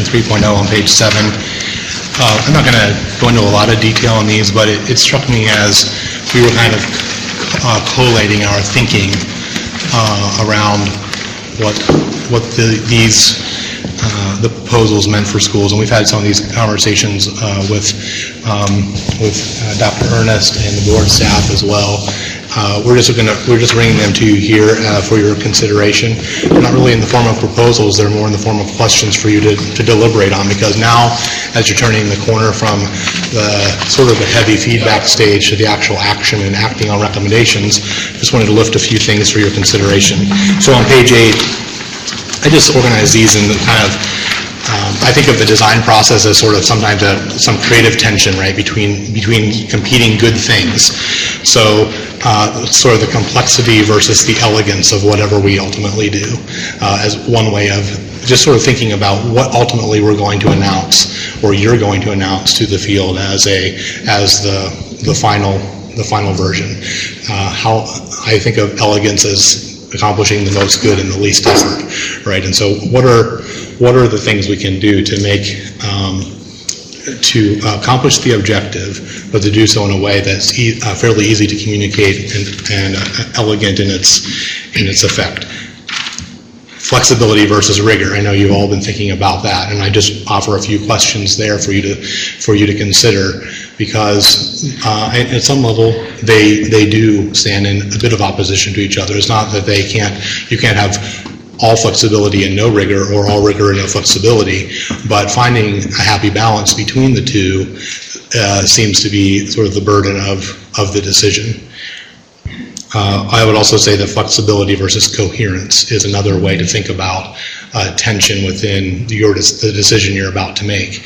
3.0 on page 7. I'm not going to go into a lot of detail on these, but it struck me as we were kind of collating our thinking around what the proposals meant for schools, and we've had some of these conversations with Dr. Ernest and the board staff as well. We're just bringing them to you here for your consideration. They're not really in the form of proposals; they're more in the form of questions for you to deliberate on. Because now, as you're turning the corner from the sort of the heavy feedback stage to the actual action and acting on recommendations, just wanted to lift a few things for your consideration. So on page 8, I just organized these in kind of. I think of the design process as sort of sometimes some creative tension, right, between competing good things. So sort of the complexity versus the elegance of whatever we ultimately do as one way of just sort of thinking about what ultimately we're going to announce, or you're going to announce to the field as the final version. How I think of elegance as accomplishing the most good and the least effort, right? And so what are the things we can do to make to accomplish the objective, but to do so in a way that's fairly easy to communicate and elegant in its effect. Flexibility versus rigor. I know you've all been thinking about that, and I just offer a few questions there for you to consider, because at some level they do stand in a bit of opposition to each other. It's not that you can't have all flexibility and no rigor, or all rigor and no flexibility, but finding a happy balance between the two seems to be sort of the burden of the decision. I would also say that flexibility versus coherence is another way to think about tension within the decision you're about to make.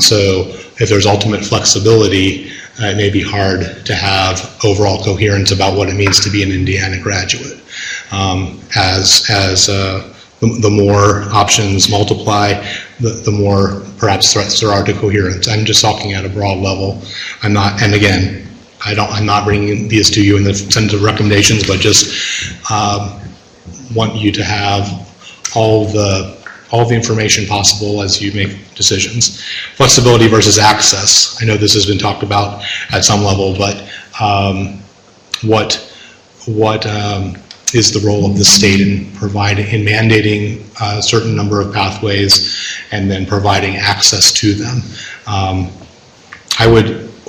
So if there's ultimate flexibility, it may be hard to have overall coherence about what it means to be an Indiana graduate. The more options multiply, the more perhaps threats there are to coherence. I'm just talking at a broad level. I'm not bringing these to you in the sense of recommendations, but just want you to have all the information possible as you make decisions. Flexibility versus access. I know this has been talked about at some level, but what is the role of the state in mandating a certain number of pathways and then providing access to them?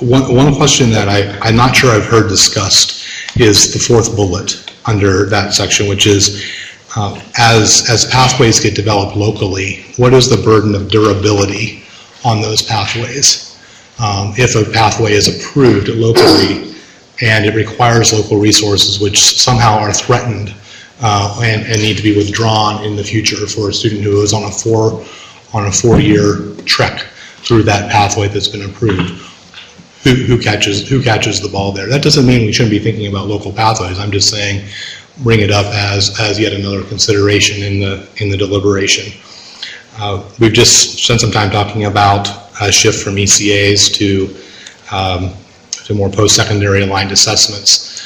One question that I'm not sure I've heard discussed is the fourth bullet under that section, which is as pathways get developed locally, what is the burden of durability on those pathways? If a pathway is approved locally and it requires local resources which somehow are threatened and need to be withdrawn in the future for a student who is on a four-year trek through that pathway that's been approved, who catches the ball there? That doesn't mean we shouldn't be thinking about local pathways. I'm just saying bring it up as yet another consideration in the deliberation. We've just spent some time talking about a shift from ECAs to more post-secondary aligned assessments.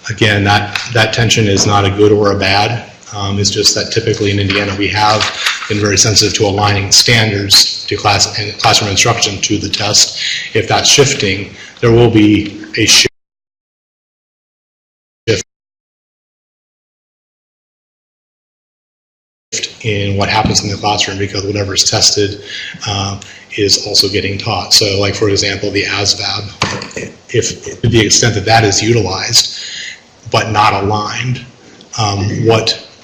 Again, that tension is not a good or a bad. It's just that typically in Indiana we have been very sensitive to aligning standards to classroom instruction to the test. If that's shifting, there will be a shift in what happens in the classroom, because whatever is tested is also getting taught. So like, for example, the ASVAB, if to the extent that is utilized but not aligned,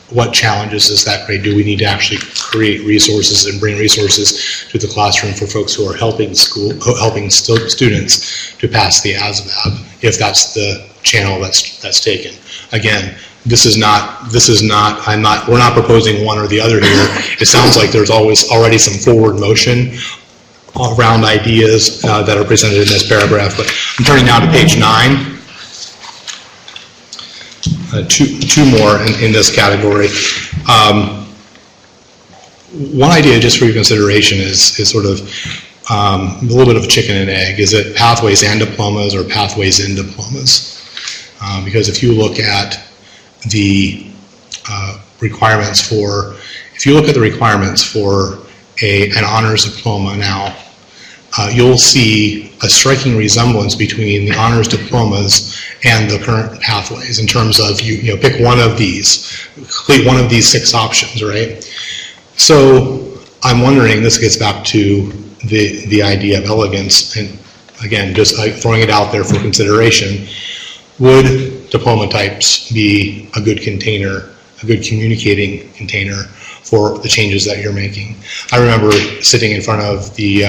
what challenges does that create? Do we need to actually create resources and bring resources to the classroom for folks who are helping students to pass the ASVAB, if that's the channel that's taken? Again, we're not proposing one or the other here. It sounds like there's already some forward motion around ideas that are presented in this paragraph, but I'm turning now to page 9. Two more in this category. One idea, just for your consideration, is sort of a little bit of a chicken and egg. Is it pathways and diplomas or pathways in diplomas? Because if you look at the requirements for an honors diploma now, you'll see a striking resemblance between the honors diplomas and the current pathways in terms of you know, pick one of these, complete one of these 6 options, right? So I'm wondering, this gets back to the idea of elegance, and again, just throwing it out there for consideration. Would diploma types be a good container, a good communicating container for the changes that you're making? I remember sitting in front of the,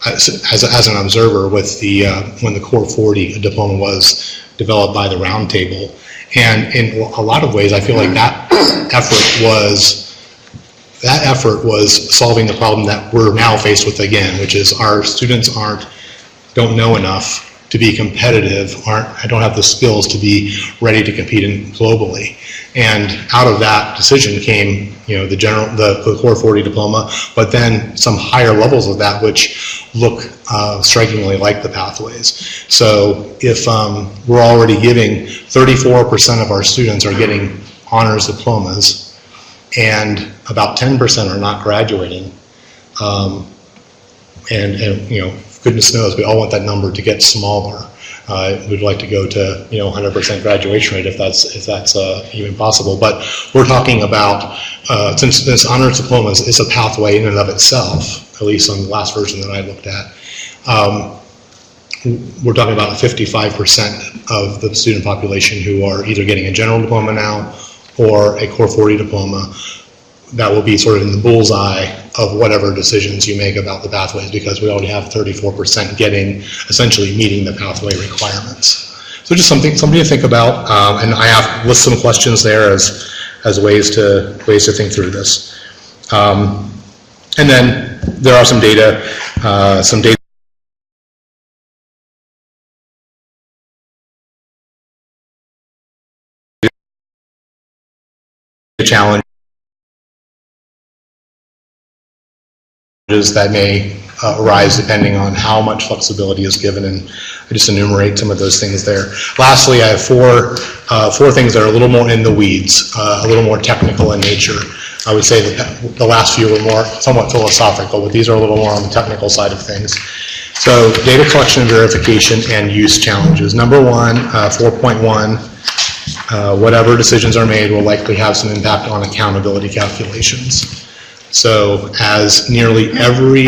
as an observer with the, when the Core 40 diploma was developed by the Roundtable, and in a lot of ways I feel like that effort was solving the problem that we're now faced with again, which is our students don't know enough to be competitive, don't have the skills to be ready to compete globally. And out of that decision came, you know, the Core 40 diploma, but then some higher levels of that which look strikingly like the pathways. So if we're already giving 34% of our students are getting honors diplomas, and about 10% are not graduating, and you know, goodness knows, we all want that number to get smaller. We'd like to go to 100% graduation rate if that's even possible. But we're talking about since this honors diplomas is a pathway in and of itself, at least on the last version that I looked at. We're talking about 55% of the student population who are either getting a general diploma now or a Core 40 diploma. That will be sort of in the bullseye of whatever decisions you make about the pathways, because we already have 34% essentially meeting the pathway requirements. So just something to think about, and I have list some questions there as ways to think through this. And then there are some data challenges that may arise depending on how much flexibility is given, and I just enumerate some of those things there. Lastly, I have four things that are a little more in the weeds, a little more technical in nature. I would say that the last few were somewhat philosophical, but these are a little more on the technical side of things. So data collection, verification, and use challenges. Number 1, 4.1, whatever decisions are made will likely have some impact on accountability calculations. So as nearly every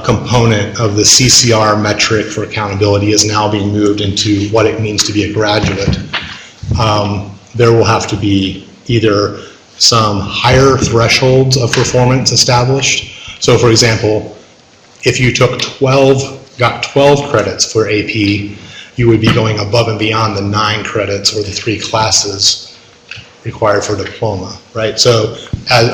component of the CCR metric for accountability is now being moved into what it means to be a graduate, there will have to be either some higher thresholds of performance established. So for example, if you got 12 credits for AP, you would be going above and beyond the 9 credits or the 3 classes required for diploma, right? So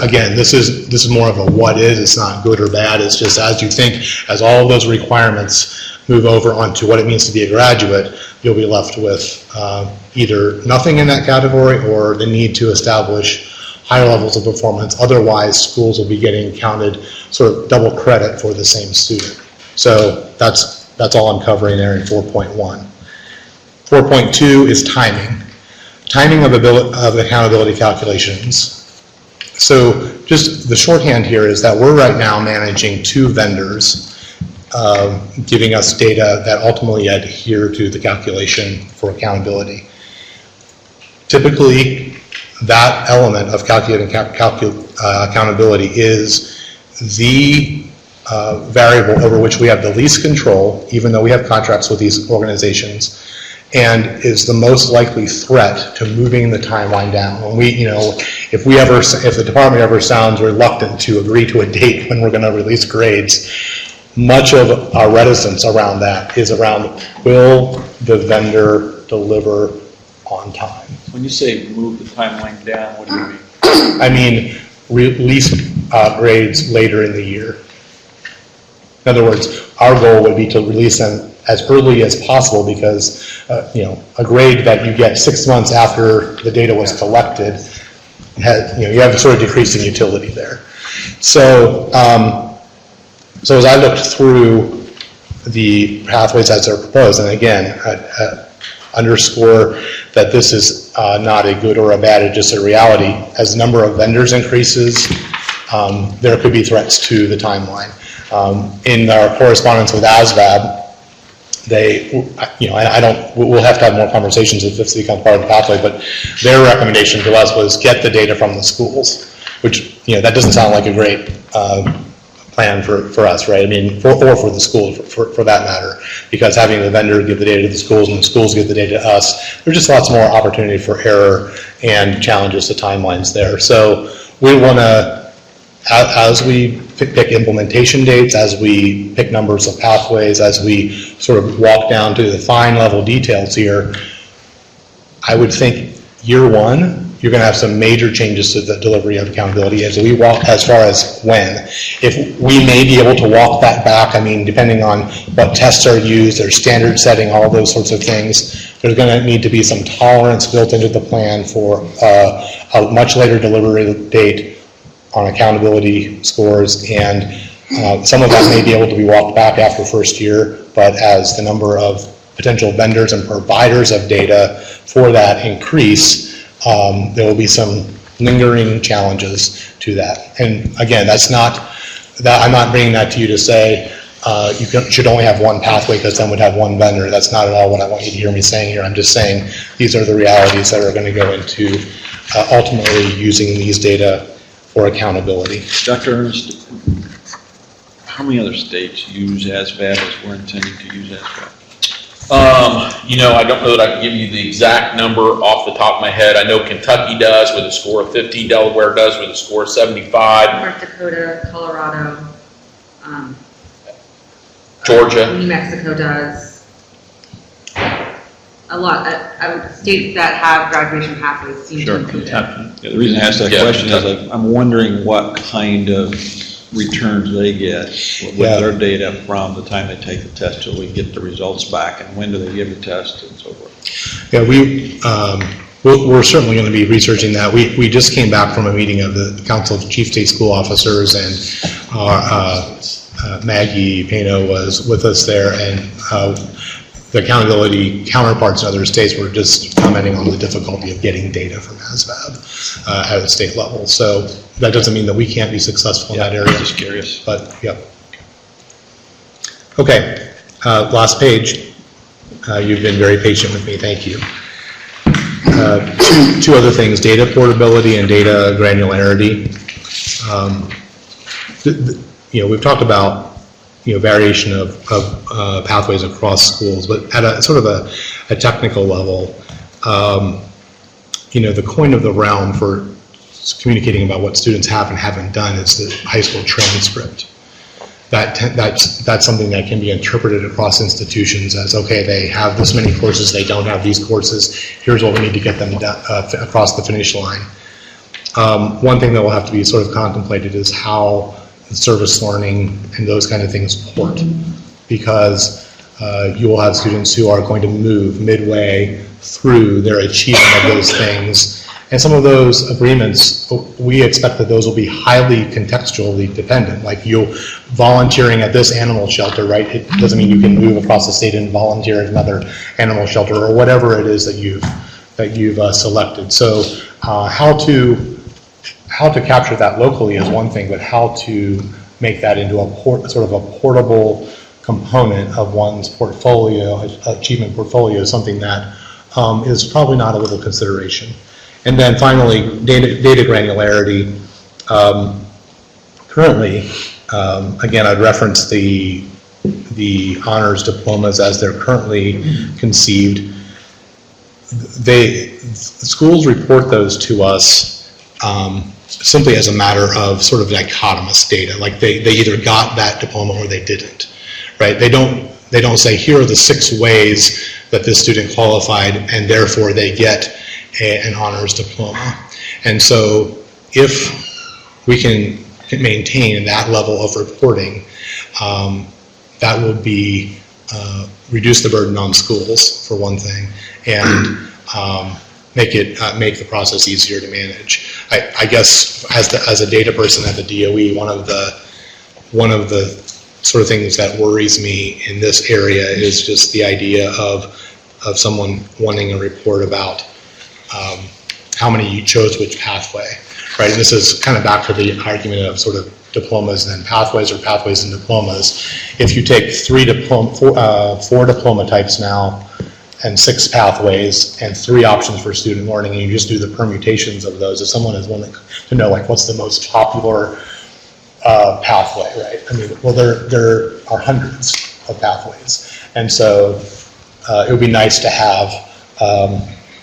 again, this is more of a what is, it's not good or bad, it's just as you think, as all of those requirements move over onto what it means to be a graduate, you'll be left with either nothing in that category or the need to establish higher levels of performance. Otherwise, schools will be getting counted sort of double credit for the same student. So that's all I'm covering there in 4.1. 4.2 is timing. Timing of accountability calculations. So just the shorthand here is that we're right now managing 2 vendors giving us data that ultimately adhere to the calculation for accountability. Typically, that element of calculating accountability is the variable over which we have the least control, even though we have contracts with these organizations, and is the most likely threat to moving the timeline down. When if the department ever sounds reluctant to agree to a date when we're going to release grades, much of our reticence around that is around, will the vendor deliver on time? When you say move the timeline down, what do you mean? I mean, release grades later in the year. In other words, our goal would be to release them as early as possible, because a grade that you get 6 months after the data was collected, you have a sort of decreasing utility there. So, so as I looked through the pathways as they're proposed, and again, underscore that this is not a good or a bad, it's just a reality. As the number of vendors increases, there could be threats to the timeline. In our correspondence with ASVAB, they, we'll have to have more conversations if this becomes part of the pathway, but their recommendation to us was get the data from the schools, which, that doesn't sound like a great plan for us, right? I mean, or for the schools, for that matter, because having the vendor give the data to the schools and the schools give the data to us, there's just lots more opportunity for error and challenges to timelines there. So we want to, as we pick implementation dates, as we pick numbers of pathways, as we sort of walk down to the fine level details here, I would think year one, you're going to have some major changes to the delivery of accountability as we walk, as far as when. If we may be able to walk that back, I mean, depending on what tests are used, their standard setting, all those sorts of things, there's going to need to be some tolerance built into the plan for a much later delivery date on accountability scores, and some of that may be able to be walked back after first year, but as the number of potential vendors and providers of data for that increase, there will be some lingering challenges to that. And again, that's not, that I'm not bringing that to you to say should only have one pathway because then would have one vendor. That's not at all what I want you to hear me saying here. I'm just saying these are the realities that are going to go into ultimately using these data for accountability. Dr. Ernst, how many other states use ASVAB as we're intending to use ASVAB? I don't know that I can give you the exact number off the top of my head. I know Kentucky does with a score of 50, Delaware does with a score of 75. North Dakota, Colorado, Georgia. New Mexico does. A lot. States that have graduation pathways seem to include it. Yeah, the reason I asked that question is I'm wondering what kind of returns they get with their data from the time they take the test till we get the results back, and when do they give the test and so forth. Yeah, we're certainly going to be researching that. We just came back from a meeting of the Council of Chief State School Officers, and our Maggie Pano was with us there, and the accountability counterparts in other states were just commenting on the difficulty of getting data from ASVAB at a state level. So that doesn't mean that we can't be successful in that area. Just curious. But, yeah. Okay, last page. You've been very patient with me, thank you. Two other things, data portability and data granularity. We've talked about variation of pathways across schools, but at a sort of a technical level, the coin of the realm for communicating about what students have and haven't done is the high school transcript. That's something that can be interpreted across institutions as, okay, they have this many courses, they don't have these courses, here's what we need to get them done, across the finish line. One thing that will have to be sort of contemplated is how service learning and those kind of things port, because you will have students who are going to move midway through their achievement of those things, and some of those agreements, we expect that those will be highly contextually dependent. Like volunteering at this animal shelter, right? It doesn't mean you can move across the state and volunteer at another animal shelter or whatever it is that you've selected. So how to capture that locally is one thing, but how to make that into sort of a portable component of one's portfolio, achievement portfolio, is something that is probably not a little consideration. And then finally, data granularity. Currently, again, I'd reference the honors diplomas as they're currently conceived. Schools report those to us simply as a matter of sort of dichotomous data, like they either got that diploma or they didn't, right? They don't say here are the 6 ways that this student qualified and therefore they get an honors diploma. And so if we can maintain that level of reporting, that will be reduce the burden on schools for one thing, and make the process easier to manage. I guess as a data person at the DOE, one of the sort of things that worries me in this area is just the idea of someone wanting a report about how many you chose which pathway, right? And this is kind of back to the argument of sort of diplomas and then pathways, or pathways and diplomas. If you take four diploma types now, and 6 pathways, and 3 options for student learning, and you just do the permutations of those, if someone is willing to know, like, what's the most popular pathway, right? I mean, well, there are hundreds of pathways, and so it would be nice to have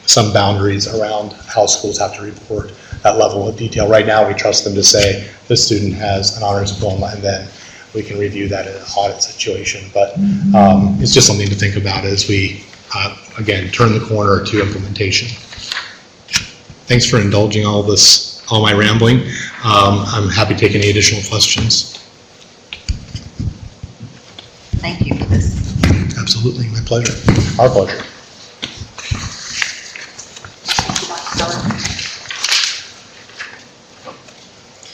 some boundaries around how schools have to report that level of detail. Right now, we trust them to say this student has an honors diploma, and then we can review that in an audit situation. But it's just something to think about as we, again, turn the corner to implementation. Thanks for indulging all my rambling. I'm happy to take any additional questions. Thank you for this. Absolutely, my pleasure. Our pleasure.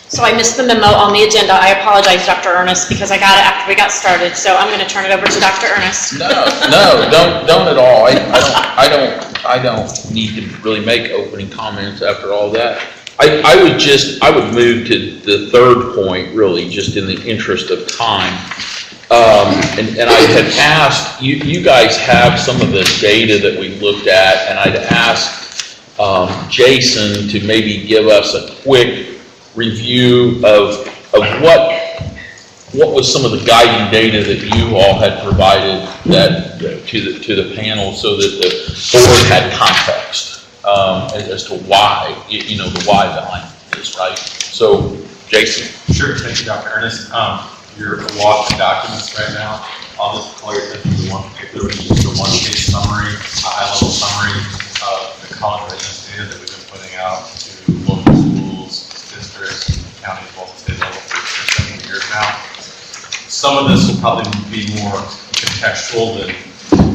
So I missed the memo on the agenda. I apologize, Dr. Ernest, because I got it after we got started. So I'm going to turn it over to Dr. Ernest. No, don't at all. I don't need to really make opening comments after all that. I would move to the third point, really, just in the interest of time. And I had asked, you guys have some of the data that we looked at, and I'd asked Jason to maybe give us a quick review of what was some of the guiding data that you all had provided that to the panel, so that the board had context as to why, the why behind this, right? So, Jason. Sure, thank you, Dr. Ernest. You're awash in documents right now. I'll just call your attention to one particular, which is the one-page summary, a high-level summary of the college readiness data that we've been putting out to local schools, districts, counties, both state level for several years now. Some of this will probably be more contextual than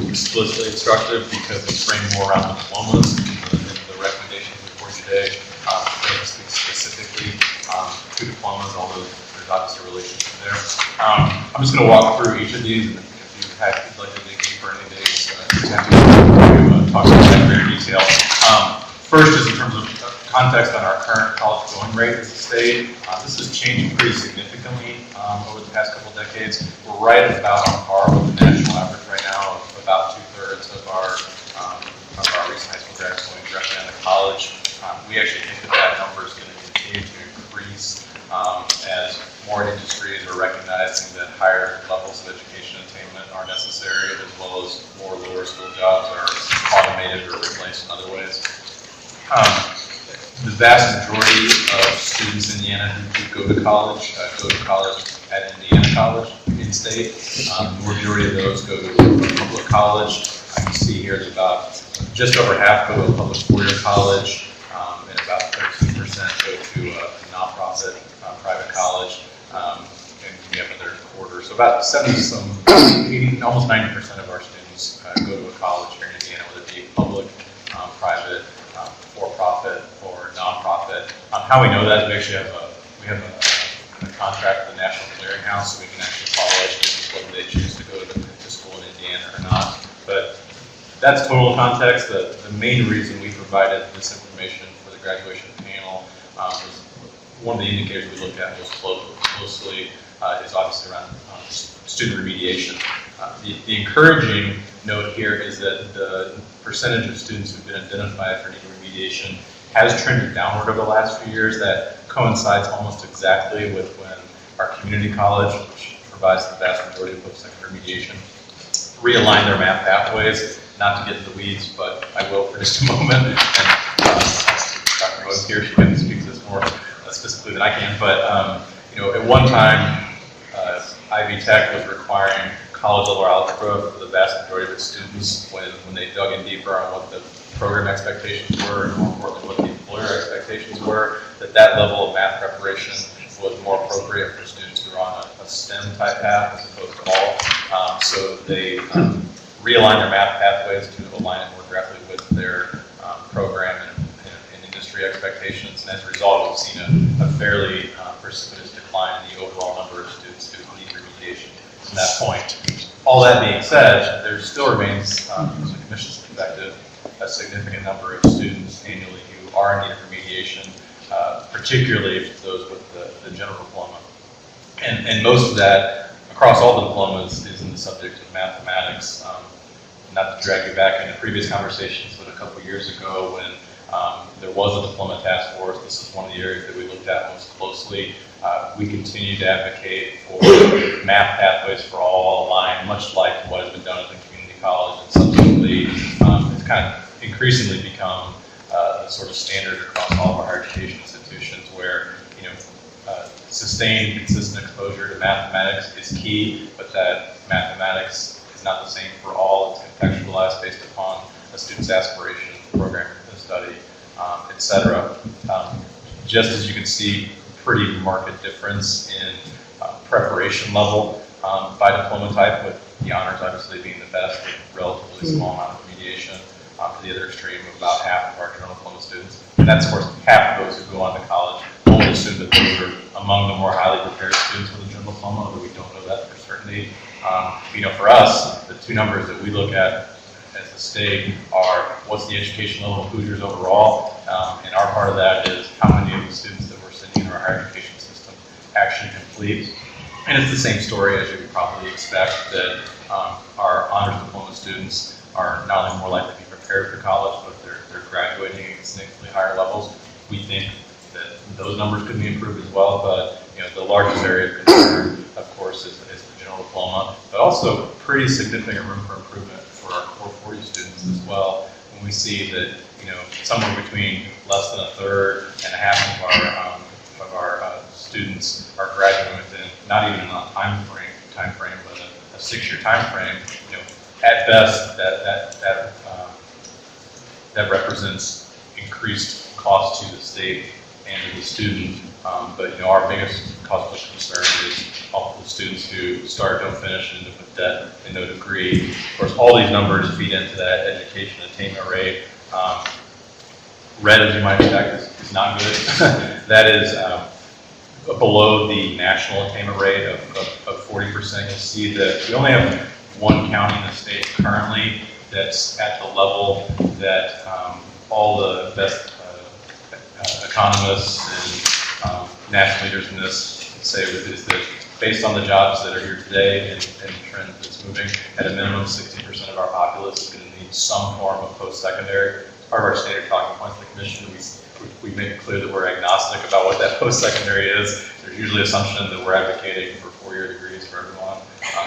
explicitly instructive, because we frame more around diplomas and the recommendations before you today. Speak specifically to diplomas, although there's obviously a relationship there. I'm just going to walk through each of these, and if you'd like to dig deeper into these, happy to talk about that in greater detail. First, just in terms of context on our current college going rate as a state, this has changed pretty significantly over the past couple decades. We're right about on par with the national average right now of about 2/3 of our recent high school grads going directly into college. We actually think that number is going to continue to increase as more industries are recognizing that higher levels of education attainment are necessary, as well as more lower school jobs are automated or replaced in other ways. The vast majority of students in Indiana who go to college at Indiana College in-state. The majority of those go to a public college. I can see here that about just over half go to a public four-year college, and about 13% go to a nonprofit private college, and we have another quarter. So about 80, almost 90% of our students go to a college here in Indiana, whether it be public, private, for-profit, or nonprofit. How we know that is we actually have a contract with the National Clearinghouse, so we can actually follow educators whether they choose to go to school in Indiana or not. But that's total context. The main reason we provided this information for the graduation panel was one of the indicators we looked at most closely is obviously around student remediation. The encouraging note here is that the percentage of students who've been identified for needing remediation has trended downward over the last few years. That coincides almost exactly with when our community college, which provides the vast majority of post-secondary remediation, realigned their math pathways. Not to get into the weeds, but I will for just a moment. And Dr. Rose here, she can speak to this more specifically than I can. But at one time, Ivy Tech was requiring college-level algebra for the vast majority of its students when they dug in deeper on what the program expectations were, and more importantly, what the employer expectations were, that level of math preparation was more appropriate for students who are on a STEM-type path as opposed to all. So they realign their math pathways to align it more directly with their program and industry expectations. And as a result, we've seen a fairly precipitous decline in the overall number of students who need remediation from that point. All that being said, there still remains, from the commission's perspective, a significant number of students annually who are in need of remediation. particularly those with the general diploma. And most of that, across all the diplomas, is in the subject of mathematics. Not to drag you back into previous conversations, but a couple years ago when there was a diploma task force, this is one of the areas that we looked at most closely. We continue to advocate for math pathways for all aligned, much like what has been done at the community college, and subsequently it's kind of increasingly become the sort of standard across all of our higher education institutions, where sustained, consistent exposure to mathematics is key, but that mathematics is not the same for all. It's contextualized based upon a student's aspiration, program, the study, et cetera. Just as you can see, pretty marked difference in preparation level by diploma type, with the honors obviously being the best, with relatively small amount of remediation, to the other extreme of about half of our general diploma students. And that's, of course, half of those who go on to college. Only assume that those are among the more highly prepared students with a general diploma, although we don't know that for certainty. For us, the two numbers that we look at as the state are what's the education level of Hoosiers overall, and our part of that is how many of the students that we're sending in our higher education system actually complete. And it's the same story as you would probably expect, that our honors diploma students are not only more likely to be prepared for college, but they're graduating at significantly higher levels. We think that those numbers could be improved as well, but the largest area of concern, of course, is the general diploma, but also pretty significant room for improvement for our core 40 students as well. When we see that somewhere between less than a third and a half of our students are graduating within not even a time frame, but a 6-year time frame. At best, that represents increased cost to the state and to the student. But our biggest cause of concern is all of the students who start, don't finish, and end up with debt and no degree. Of course, all these numbers feed into that education attainment rate. Red, as you might expect, is not good. That is below the national attainment rate of 40%. You'll see that we only have one county in the state currently that's at the level that all the best economists and national leaders in this say is that based on the jobs that are here today and the trend that's moving, at a minimum 60% of our populace is going to need some form of post-secondary. Part of our standard talking points of the commission, we make it clear that we're agnostic about what that post-secondary is. There's usually assumption that we're advocating for 4-year degrees for everyone.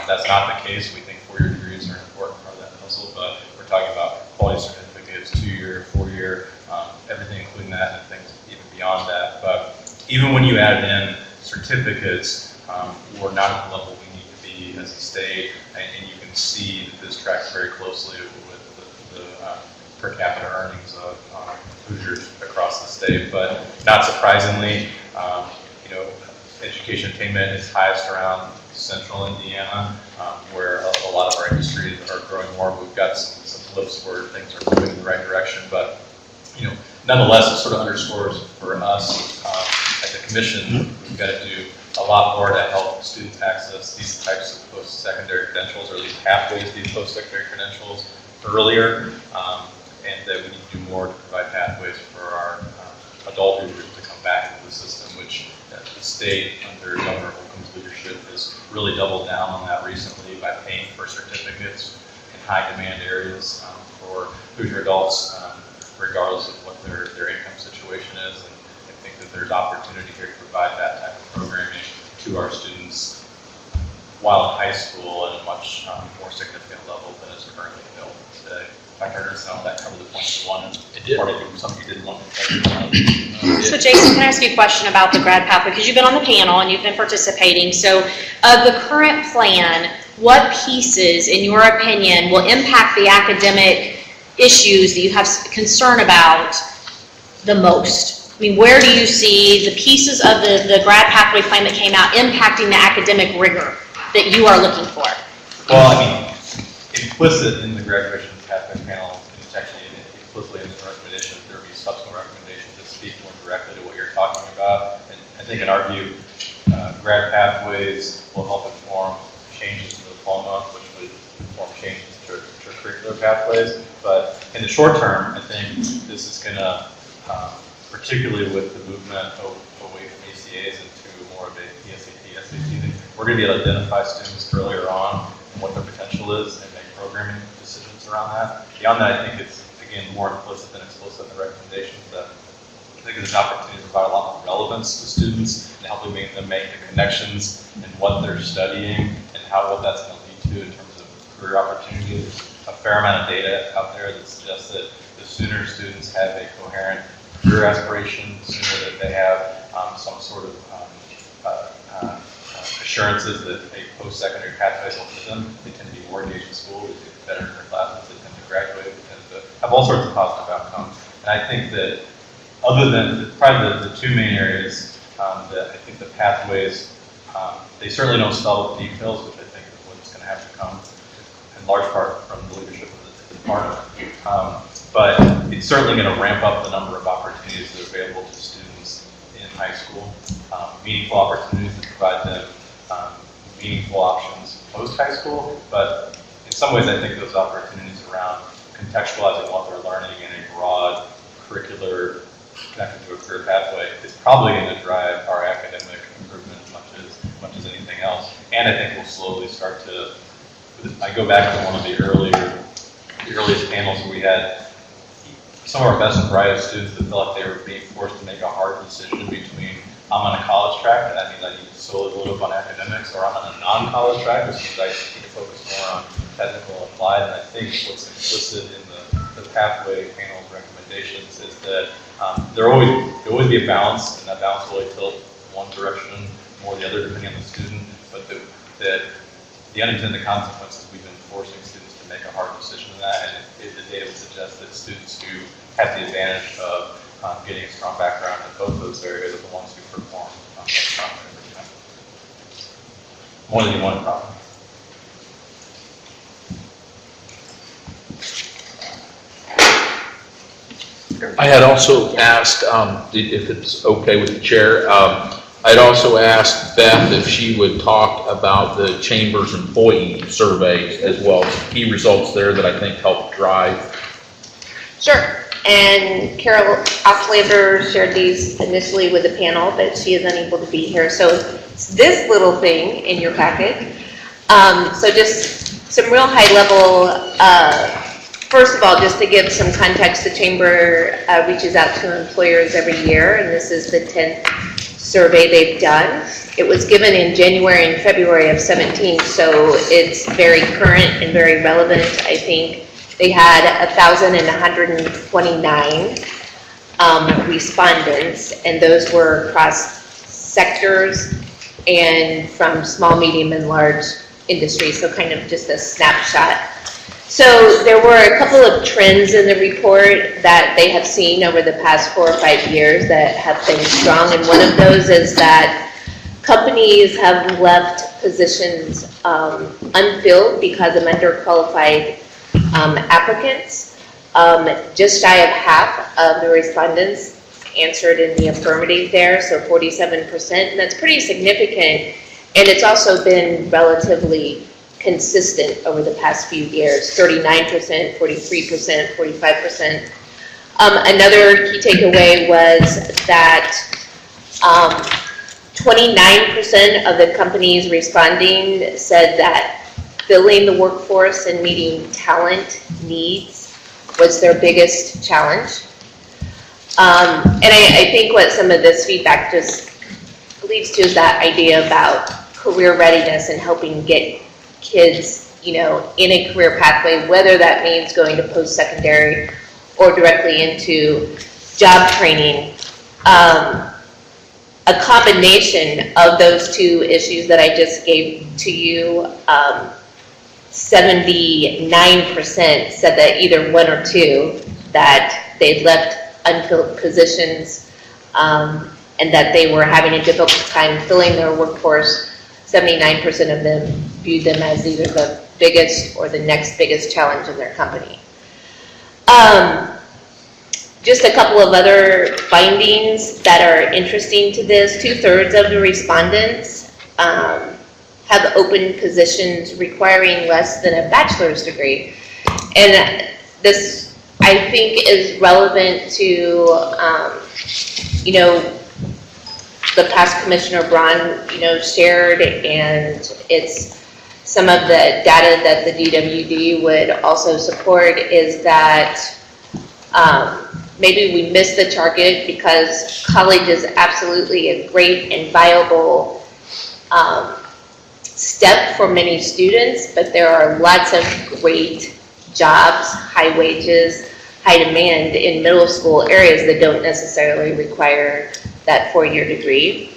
That's not the case. We think 4-year degrees are an important part of that puzzle, but we're talking about quality certificates, 2-year, 4-year, everything including that and things even beyond that. But even when you add in certificates, we're not at the level we need to be as a state, and you can see that this tracks very closely with the per capita earnings of Hoosiers across the state. But not surprisingly, education attainment is highest around central Indiana, where a lot of our industries are growing more. We've got some blips where things are moving in the right direction, but nonetheless, it sort of underscores for us at the commission, we've got to do a lot more to help students access these types of post-secondary credentials, or at least pathways to these post-secondary credentials earlier, and that we need to do more to provide pathways for our adult Hoosiers to come back into the system, which the state, under Governor Holcomb's leadership, has really doubled down on that recently by paying for certificates in high-demand areas for Hoosier adults, regardless of what their income situation is. And I think that there's opportunity here to provide that type of programming to our students while in high school at a much more significant level than is currently available today. Dr. Ernst, that covered the points you wanted. It did. Or maybe something you didn't want to cover. So Jason, can I ask you a question about the grad pathway? Because you've been on the panel and you've been participating. So of the current plan, what pieces, in your opinion, will impact the academic issues that you have concern about the most? I mean, where do you see the pieces of the grad pathway plan that came out impacting the academic rigor that you are looking for? Well, implicit in the graduation pathway panel, it's actually implicitly in the recommendation, there will be subsequent recommendations that speak more directly to what you're talking about. And I think in our view, grad pathways will help inform changes to the diploma, which would inform changes to curricular pathways. But in the short term, I think this is going to particularly with the movement away from ACAs into more of a PSAT, SAT thing. We're going to be able to identify students earlier on and what their potential is and make programming decisions around that. Beyond that, I think it's, again, more implicit than explicit in the recommendations that I think there's an opportunity to provide a lot more relevance to students and helping them make the connections in what they're studying and what that's going to lead to in terms of career opportunities. There's a fair amount of data out there that suggests that the sooner students have a coherent career aspiration, the sooner that they have some sort of assurances that a post-secondary pathway will fit them. They tend to be more engaged in school, they do better in their classes, they tend to graduate, they tend to have all sorts of positive outcomes. And I think that other than probably the two main areas that I think the pathways, they certainly don't spell out the details, which I think is what's going to have to come in large part from the leadership of the department. But it's certainly going to ramp up the number of opportunities that are available to students in high school, meaningful opportunities to provide them meaningful options post-high school. But in some ways, I think those opportunities around contextualizing what they're learning in a broad curricular connected to a career pathway is probably going to drive our academic improvement as much as anything else. And I think we'll slowly start to, I go back to one of the earliest panels where we had some of our best and brightest students that felt like they were being forced to make a hard decision between I'm on a college track and that means I need to solely live on academics, or I'm on a non-college track, which means I need to focus more on technical and applied. And I think what's implicit in the pathway panel's recommendations is that there will always be a balance, and that balance will tilt one direction or the other depending on the student, but that the unintended consequences, we've been forcing students to make a hard decision in that, and the data would suggest that students who have the advantage of getting a strong background in both those areas are the ones who perform most strongly every time. More than you want, probably. I had also asked, if it's okay with the chair, I'd also asked Beth if she would talk about the Chamber's employee survey as well. Key results there that I think help drive. Sure. And Carol Oxlander shared these initially with the panel, but she is unable to be here. So it's this little thing in your packet. So just some real high level, first of all, just to give some context, the Chamber reaches out to employers every year, and this is the 10th survey they've done. It was given in January and February of 17, so it's very current and very relevant. I think they had 1,129 respondents, and those were across sectors and from small, medium, and large industries, so kind of just a snapshot. So there were a couple of trends in the report that they have seen over the past 4 or 5 years that have been strong, and one of those is that companies have left positions unfilled because of underqualified applicants. Just shy of half of the respondents answered in the affirmative there, so 47%, and that's pretty significant, and it's also been relatively consistent over the past few years, 39%, 43%, 45%. Another key takeaway was that 29% of the companies responding said that filling the workforce and meeting talent needs was their biggest challenge. And I think what some of this feedback just leads to is that idea about career readiness and helping get kids, you know, in a career pathway, whether that means going to post-secondary or directly into job training. A combination of those two issues that I just gave to you, 79% said that either one or two, that they'd left unfilled positions and that they were having a difficult time filling their workforce. 79% of them viewed them as either the biggest or the next biggest challenge in their company. Just a couple of other findings that are interesting to this. 2/3 of the respondents have open positions requiring less than a bachelor's degree. And this, I think, is relevant to you know, the past Commissioner Braun, you know, shared, and it's some of the data that the DWD would also support is that maybe we missed the target because college is absolutely a great and viable step for many students, but there are lots of great jobs, high wages, high demand in middle school areas that don't necessarily require that 4-year degree.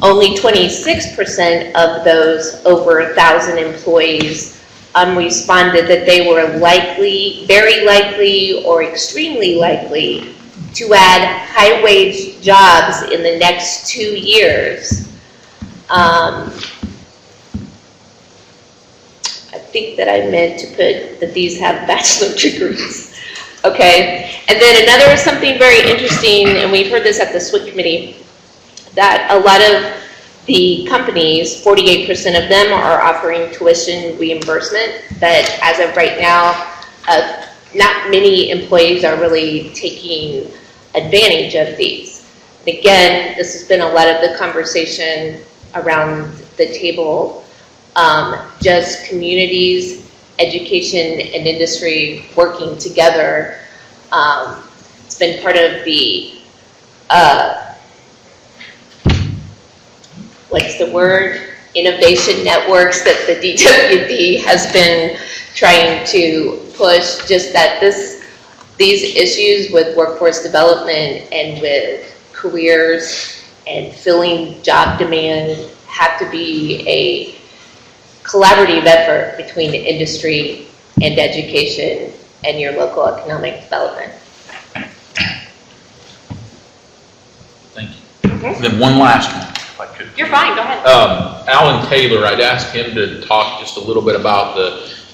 Only 26% of those over 1,000 employees responded that they were likely, very likely, or extremely likely to add high-wage jobs in the next 2 years. I think that I meant to put that these have bachelor degrees. Okay, and then another something very interesting, and we've heard this at the SWIC committee, that a lot of the companies, 48% of them are offering tuition reimbursement, but as of right now, not many employees are really taking advantage of these. And again, this has been a lot of the conversation around the table, just communities, education, and industry working together. It's been part of the what's the word? Innovation networks that the DWD has been trying to push, just that these issues with workforce development and with careers and filling job demand have to be a collaborative effort between the industry and education and your local economic development. Thank you. Then one last one, if I could. You're fine, go ahead. Alan Taylor, I'd ask him to talk just a little bit about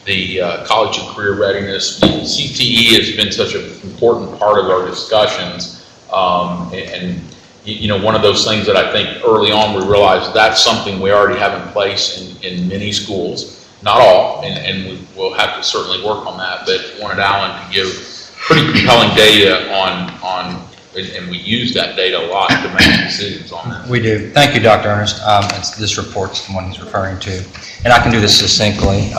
the college and career readiness. CTE has been such an important part of our discussions, and you know, one of those things that I think early on we realized that's something we already have in place in many schools, not all, and we'll have to certainly work on that, but wanted Alan to give pretty compelling data on and we use that data a lot to make decisions on that. We do. Thank you, Dr. Ernest. This report's the one he's referring to. And I can do this succinctly.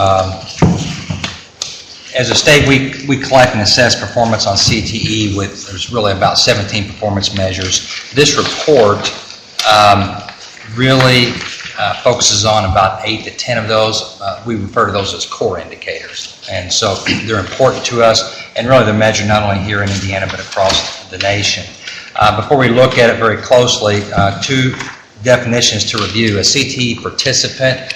As a state, we collect and assess performance on CTE with, there's really about 17 performance measures. This report really focuses on about 8 to 10 of those. We refer to those as core indicators. And so they're important to us, and really they're measured not only here in Indiana, but across the nation. Before we look at it very closely, 2 definitions to review. A CTE participant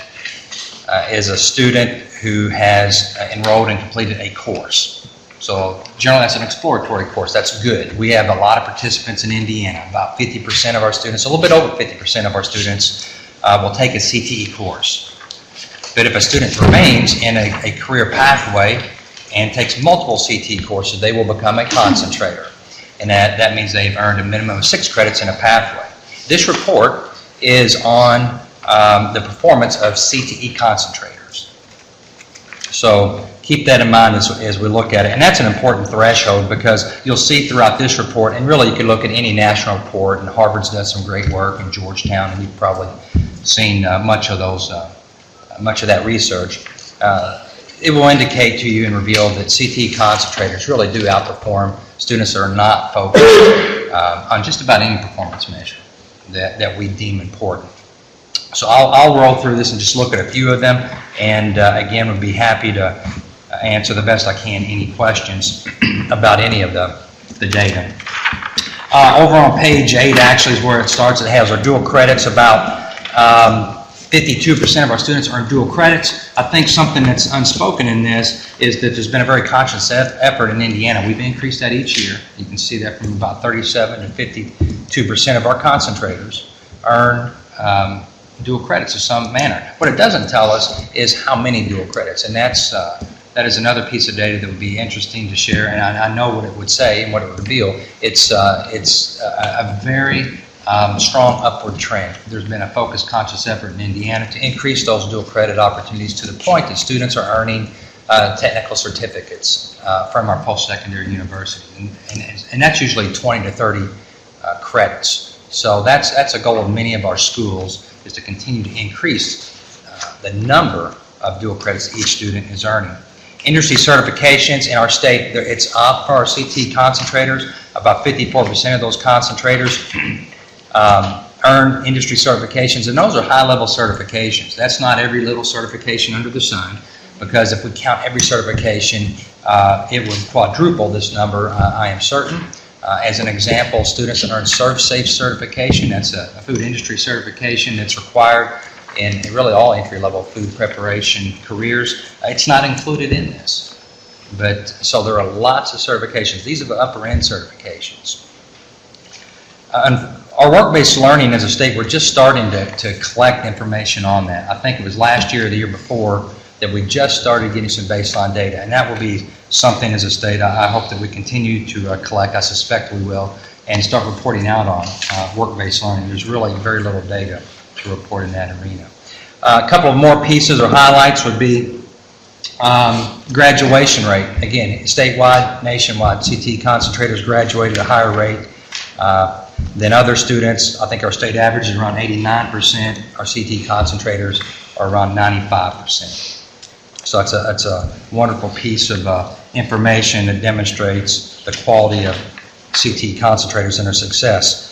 is a student who has enrolled and completed a course. So generally that's an exploratory course. That's good. We have a lot of participants in Indiana. About 50% of our students, a little bit over 50% of our students will take a CTE course. But if a student remains in a career pathway and takes multiple CTE courses, they will become a concentrator. And that means they've earned a minimum of 6 credits in a pathway. This report is on the performance of CTE concentrators. So keep that in mind as we look at it. And that's an important threshold because you'll see throughout this report, and really you can look at any national report, and Harvard's done some great work in Georgetown, and you've probably seen much of that research. It will indicate to you and reveal that CTE concentrators really do outperform students that are not focused on just about any performance measure that we deem important. So I'll roll through this and just look at a few of them, and again, would be happy to answer the best I can any questions about any of the data. Over on page 8 actually is where it starts. It has our dual credits. About 52% of our students earn dual credits. I think something that's unspoken in this is that there's been a very conscious effort in Indiana. We've increased that each year. You can see that from about 37 to 52% of our concentrators earn dual credits of some manner. What it doesn't tell us is how many dual credits, and that is another piece of data that would be interesting to share, and I know what it would say and what it would reveal. It's a very strong upward trend. There's been a focused, conscious effort in Indiana to increase those dual credit opportunities to the point that students are earning technical certificates from our post-secondary university. And that's usually 20 to 30 credits. So that's a goal of many of our schools, is to continue to increase the number of dual credits each student is earning. Industry certifications in our state, it's up for our CTE concentrators. About 54% of those concentrators earn industry certifications, and those are high-level certifications. That's not every little certification under the sun, because if we count every certification, it would quadruple this number, I am certain. As an example, students that earn ServSafe certification, that's a food industry certification that's required in really all entry-level food preparation careers. It's not included in this. But, so there are lots of certifications. These are the upper-end certifications. Our work-based learning as a state, we're just starting to collect information on that. I think it was last year or the year before that we just started getting some baseline data, and that will be something as a state I hope that we continue to collect. I suspect we will, and start reporting out on work-based learning. There's really very little data to report in that arena. A couple of more pieces or highlights would be graduation rate. Again, statewide, nationwide, CTE concentrators graduated at a higher rate than other students. I think our state average is around 89%. Our CTE concentrators are around 95%. So it's a wonderful piece of information that demonstrates the quality of CTE concentrators and their success.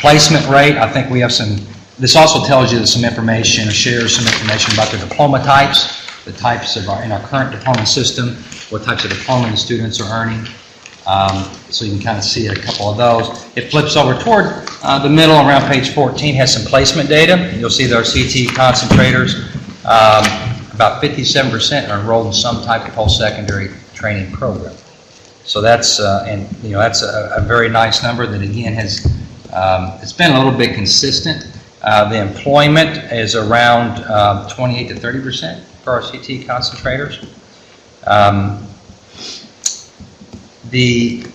Placement rate, I think we have some, this also tells you some information, or shares some information about the diploma types, the types of in our current diploma system, what types of diploma the students are earning. So you can kind of see a couple of those. It flips over toward the middle around page 14, has some placement data. You'll see that our CTE concentrators, about 57% are enrolled in some type of post-secondary training program. So that's, that's a very nice number that again has, it's been a little bit consistent. The employment is around 28 to 30% for our CTE concentrators. The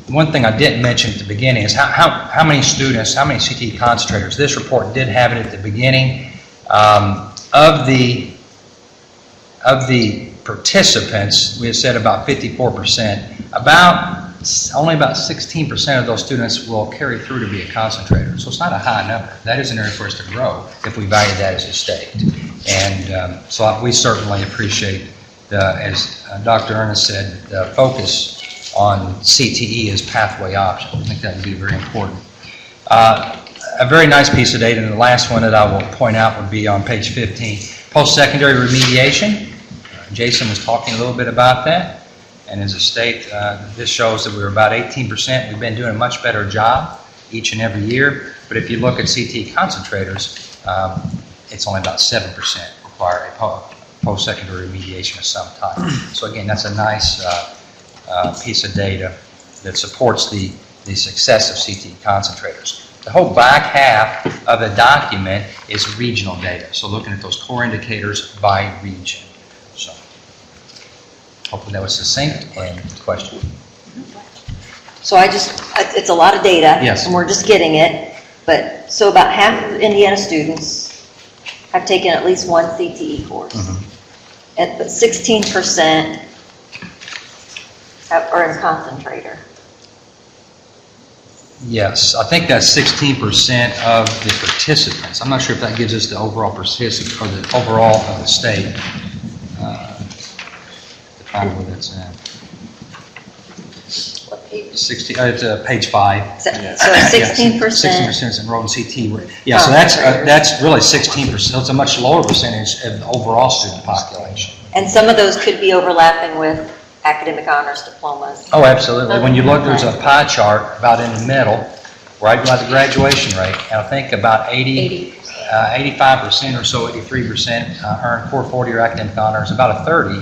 one thing I didn't mention at the beginning is how many students, how many CTE concentrators. This report did have it at the beginning. Of the participants, we had said about 54%. Only about 16% of those students will carry through to be a concentrator. So it's not a high number. That is an area for us to grow if we value that as a state. And so we certainly appreciate, as Dr. Ernest said, the focus on CTE as pathway option. I think that would be very important. A very nice piece of data, and the last one that I will point out would be on page 15. Post-secondary remediation. Jason was talking a little bit about that. And as a state, this shows that we're about 18%. We've been doing a much better job each and every year. But if you look at CTE concentrators, it's only about 7% require a post-secondary remediation of some type. So again, that's a nice piece of data that supports the success of CTE concentrators. The whole back half of the document is regional data. So looking at those core indicators by region. So hopefully that was succinct. And question? So it's a lot of data. Yes. And we're just getting it. But so about half of Indiana students have taken at least one CTE course. Mm-hmm. But 16% are in concentrator. Yes, I think that's 16% of the participants. I'm not sure if that gives us the overall participant or the overall of the state. Find where that's at. What page? 60. It's page 5. So 16%. 16% is enrolled in CTE. Yeah, so that's really 16%. So it's a much lower percentage of the overall student population. And some of those could be overlapping with academic honors diplomas. Oh, absolutely. When you look, there's a pie chart about in the middle, right by the graduation rate. And I think about 85% or so, 83% earn 440 or academic honors. About a 30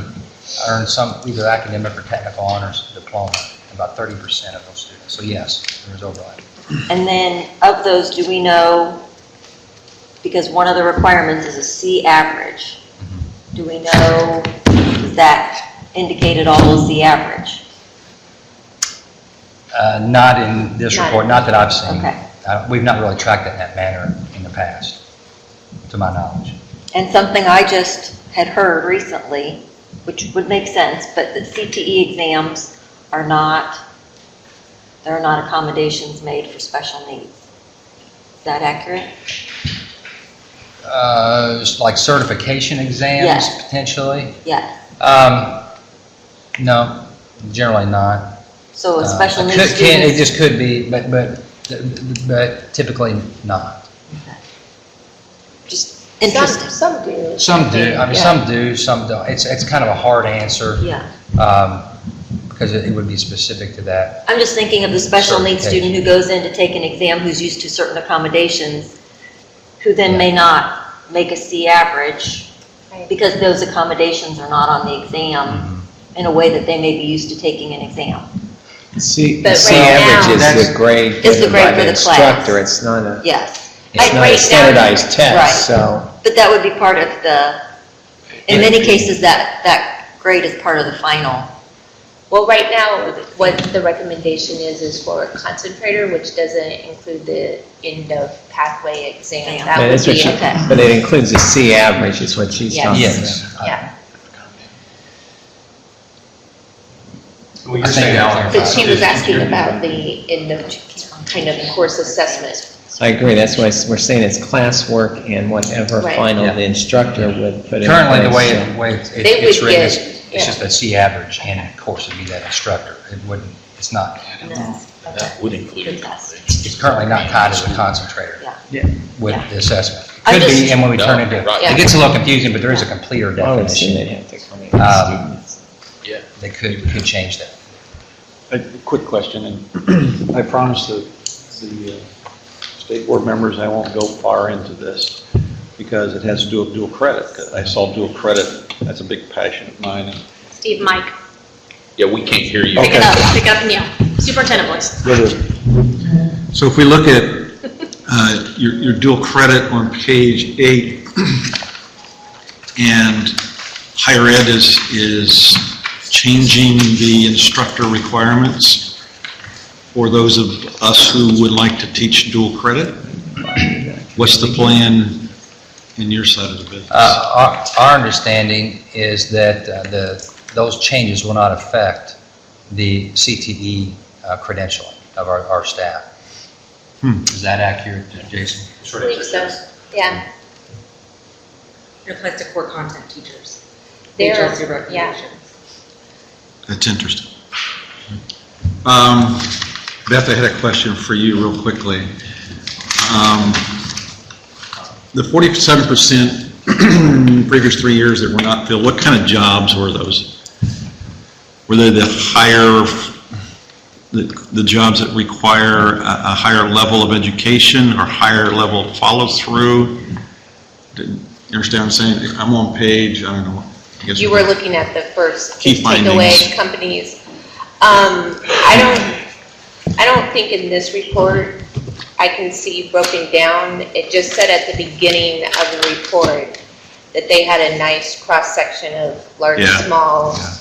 earn some either academic or technical honors diploma. About 30% of those students. So yes, there's overlap. And then of those, do we know, because one of the requirements is a C average, do we know that indicated all as the average? Not in this report, not that I've seen. Okay. We've not really tracked it in that manner in the past, to my knowledge. And something I just had heard recently, which would make sense, but the CTE exams are not, there are not accommodations made for special needs. Is that accurate? Just like certification exams, Yes. potentially? Yes. No, generally not. So a special needs It student. just could be, but typically not. Just interesting. Some do. Some do, I mean, Yeah. some do, some don't. It's kind of a hard answer, Yeah. because it would be specific to that. I'm just thinking of the special needs Certification. student who goes in to take an exam who's used to certain accommodations, who then may not make a C average Right. because those accommodations are not on the exam in a way that they may be used to taking an exam. C But C right average now- is the grade Is the given grade by for the the class. instructor, it's not a, Yes. it's Like not right a now- standardized Right. test, so. But that would be part of the, in many cases, that grade is part of the final. Well, right now, what the recommendation is for a concentrator, which doesn't include the end of pathway exam. Yeah. That But would it's what be, she- okay. But it includes the C average, is what she's Yes. talking about. Yes. yeah. Well, I you're think saying, that Alan, But she was is asking you're- about the end of kind of course assessment. I agree, that's why we're saying it's classwork and whatever Right. final Yeah. the instructor would put in Currently, the place, way, so. They it's would written, get- it's just a C average, and of course, it'd be that instructor. It wouldn't, it's not, That would include accommodations. it's currently not tied to the concentrator Yeah. with Yeah. the assessment. I Could be, just- and when we turn No, into, right. it gets a little confusing, but there is a completer I would assume they'd definition. have to come in as Um, students. They could change that. A quick question, and I promise the state board members I won't go far into this because it has to do with dual credit. I saw dual credit, that's a big passion of mine. And Steve, Mike, Yeah, we can't hear you. pick it up and yell. Superintendent voice. So if we look at your dual credit on page 8, and higher ed is changing the instructor requirements for those of us who would like to teach dual credit, what's the plan in your side of the business? Our understanding is that those changes will not affect the CTE credentialing of our staff. Is that accurate, Jason? I believe so, yeah. It applies to core content teachers. There, HLC yeah. recommendations. That's interesting. Beth, I had a question for you real quickly. The 47% previous 3 years that were not filled, what kind of jobs were those? Were they the higher, the jobs that require a higher level of education or higher level of follow-through? You understand what I'm saying? I'm on page, I don't know. I guess You were looking at the first Key takeaway findings. companies. I don't think in this report I can see broken down. It just said at the beginning of the report that they had a nice cross-section of large, Yeah. small, Yeah.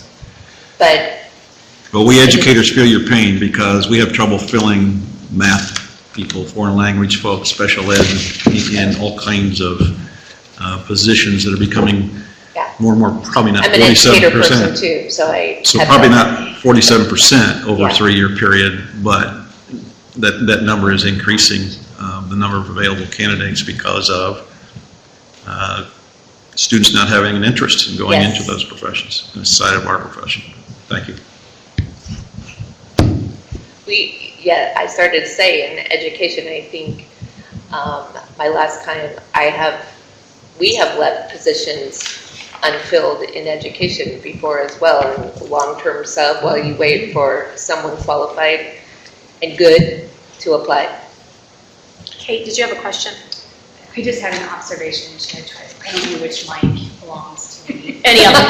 but But we educators feel your pain because we have trouble filling math people, foreign language folks, special ed, and all kinds of positions that are becoming Yeah. more and more, probably not I'm an educator person 47%. too, so I. So have probably that. not 47% over a Yeah. 3-year period, but that number is increasing, the number of available candidates because of students not having an interest in going Yes. into those professions, inside of our profession. Thank you. I started to say in education, I think, my last time, we have left positions unfilled in education before as well, and long-term sub while you wait for someone qualified and good to apply. Kate, did you have a question? I just had an observation, should I try? I don't know which mic belongs to me. Any of them?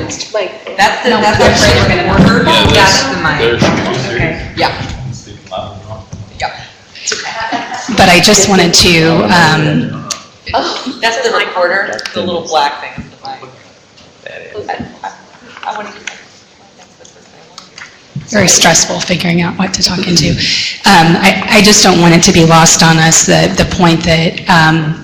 It's Mike. That's the, No, that's there's- actually, we're gonna order. Yeah, That's the mic. Okay. Speak loud enough. But I just wanted to, Oh, That's the recorder, the little black thing is the mic. That is. I want to. very stressful figuring out what to talk into. I just don't want it to be lost on us, the point that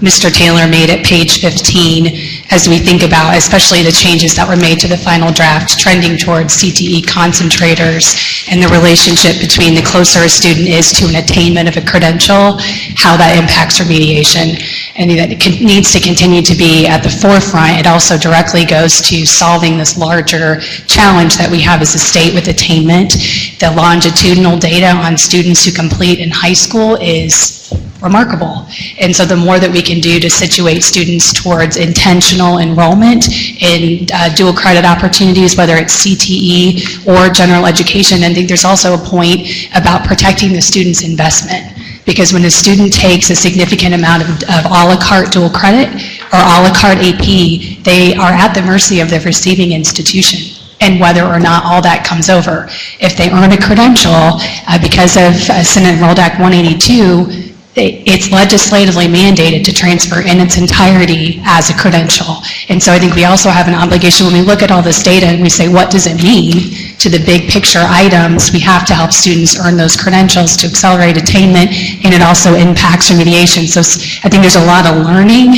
Mr. Taylor made at page 15, as we think about especially the changes that were made to the final draft, trending towards CTE concentrators and the relationship between the closer a student is to an attainment of a credential, how that impacts remediation. And that it needs to continue to be at the forefront. It also directly goes to solving this larger challenge that we have as a state with attainment. The longitudinal data on students who complete in high school is remarkable. And so the more that we can do to situate students towards intentional enrollment in dual credit opportunities, whether it's CTE or general education, I think there's also a point about protecting the student's investment. Because when a student takes a significant amount of a la carte dual credit or a la carte AP, they are at the mercy of the receiving institution and whether or not all that comes over. If they earn a credential because of Senate Enrolled Act 182, it's legislatively mandated to transfer in its entirety as a credential. And so I think we also have an obligation when we look at all this data and we say, what does it mean to the big picture items? We have to help students earn those credentials to accelerate attainment, and it also impacts remediation. So I think there's a lot of learning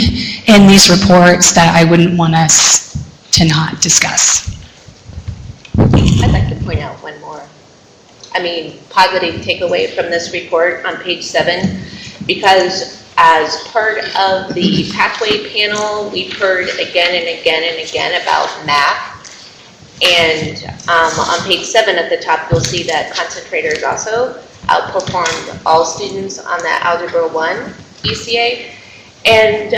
in these reports that I wouldn't want us to not discuss. I'd like to point out one more. Positive takeaway from this report on page 7, because as part of the pathway panel, we've heard again and again and again about math. And on page 7 at the top, you'll see that concentrators also outperformed all students on that Algebra 1 ECA. And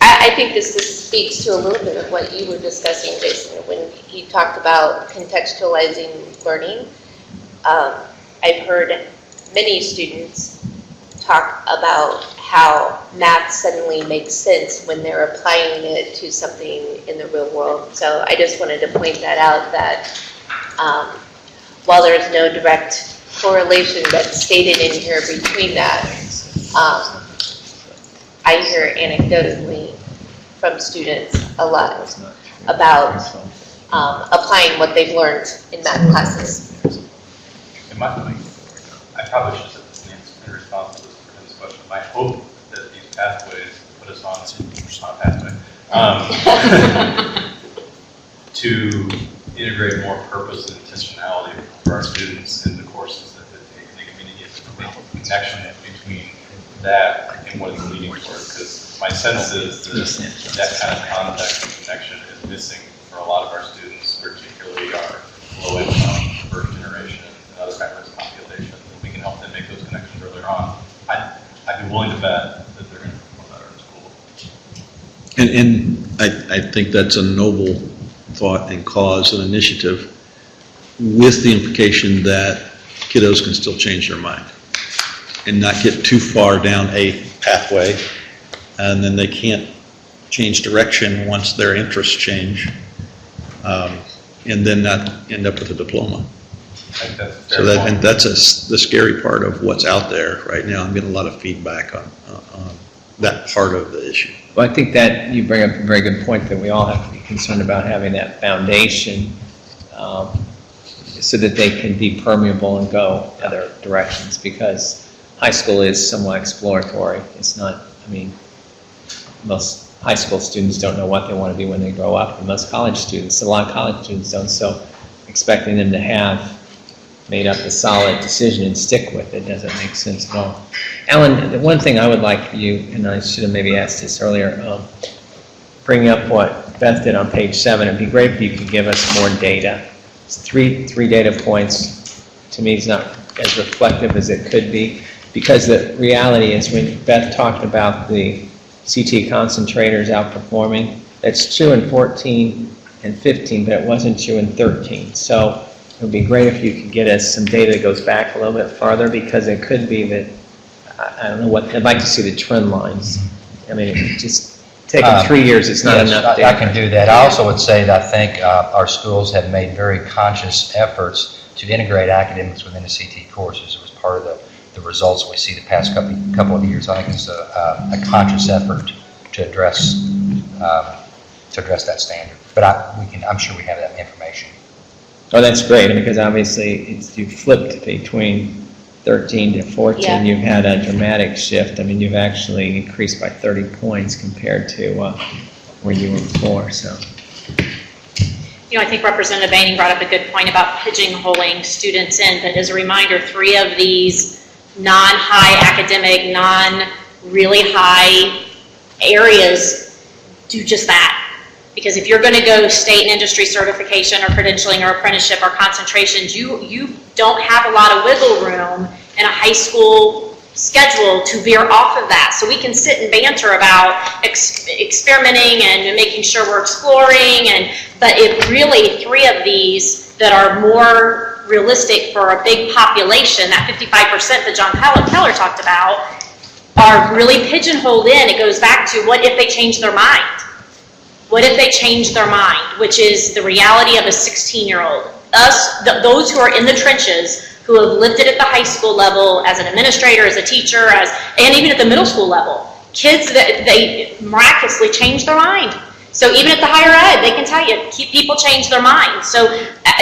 I think this speaks to a little bit of what you were discussing, Jason, when he talked about contextualizing learning. I've heard many students talk about how math suddenly makes sense when they're applying it to something in the real world. So I just wanted to point that out, that while there's no direct correlation that's stated in here between that, I hear anecdotally from students a lot about applying what they've learned in math classes. I probably should have said this in response to this question. I hope that these pathways put us on a pathway to integrate more purpose and intentionality for our students in the courses that they take. They can get a connection between that and what it's leading toward. Because my sense is that kind of context and connection is missing for a lot of our students, particularly our low-income, first generation, and other high-risk populations. And we can help them make those connections earlier on. I'd be willing to bet that they're going to perform better in school. And I think that's a noble thought and cause and initiative, with the implication that kiddos can still change their mind and not get too far down a pathway, and then they can't change direction once their interests change, and then not end up with a diploma. I think that's a fair So that, point. and that's the scary part of what's out there right now. I'm getting a lot of feedback on that part of the issue. Well, I think that you bring up a very good point, that we all have to be concerned about having that foundation so that they can be permeable and go other directions, because high school is somewhat exploratory. It's not, most high school students don't know what they want to be when they grow up, and most college students, a lot of college students don't, so expecting them to have made up a solid decision and stick with it doesn't make sense at all. Alan, the one thing I would like you, and I should have maybe asked this earlier, bringing up what Beth did on page 7, it'd be great if you could give us more data. It's three data points, to me, is not as reflective as it could be, because the reality is, when Beth talked about the CT concentrators outperforming, that's true in 14 and 15, but it wasn't true in 13. So it would be great if you could get us some data that goes back a little bit farther, because it could be that, I don't know what, I'd like to see the trend lines. Just taking 3 years, it's not Yes, enough data. I can do that. I also would say that I think our schools have made very conscious efforts to integrate academics within the CT courses. It was part of the results we see the past couple of years. I think it's a conscious effort to address that standard. But I'm sure we have that information. Oh, that's great, because obviously you flipped between 13 to 14. Yeah. You've had a dramatic shift. I mean, you've actually increased by 30 points compared to where you were before, so. You know, I think Representative Baining brought up a good point about pigeonholing students in, but as a reminder, 3 of these non-high academic, non-really high areas do just that. Because if you're going to go state and industry certification or credentialing or apprenticeship or concentrations, you don't have a lot of wiggle room in a high school schedule to veer off of that. So we can sit and banter about experimenting and making sure we're exploring, but it really 3 of these that are more realistic for a big population, that 55% that John Keller talked about, are really pigeonholed in. It goes back to what if they change their mind? What if they change their mind, which is the reality of a 16-year-old. Those who are in the trenches, who have lived it at the high school level as an administrator, as a teacher, and even at the middle school level. Kids, they miraculously change their mind. So even at the higher ed, they can tell you, people change their mind. So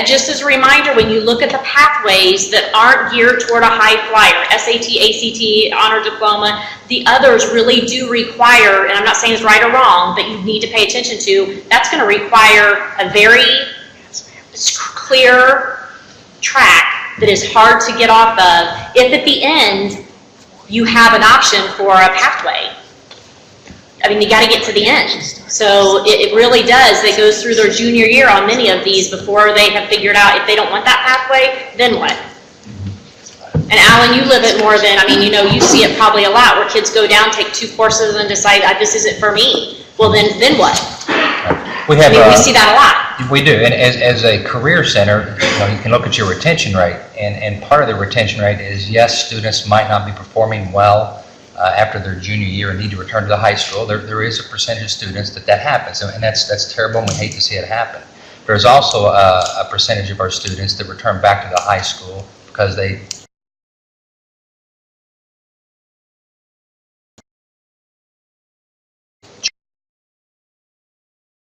just as a reminder, when you look at the pathways that aren't geared toward a high flyer, SAT, ACT, honor diploma, the others really do require, and I'm not saying it's right or wrong, but you need to pay attention to, that's going to require a very clear track that is hard to get off of if at the end you have an option for a pathway. I mean, you got to get to the end. So it really does. It goes through their junior year on many of these before they have figured out if they don't want that pathway, then what? And Alan, you live it more than, I mean, you know, you see it probably a lot where kids go down, take 2 courses and decide, this isn't for me. Well, then what? We have, we see that a lot. We do, and as a career center, you can look at your retention rate, and part of the retention rate is, yes, students might not be performing well after their junior year and need to return to the high school. There is a percentage of students that happens, and that's terrible, and we hate to see it happen. There's also a percentage of our students that return back to the high school because they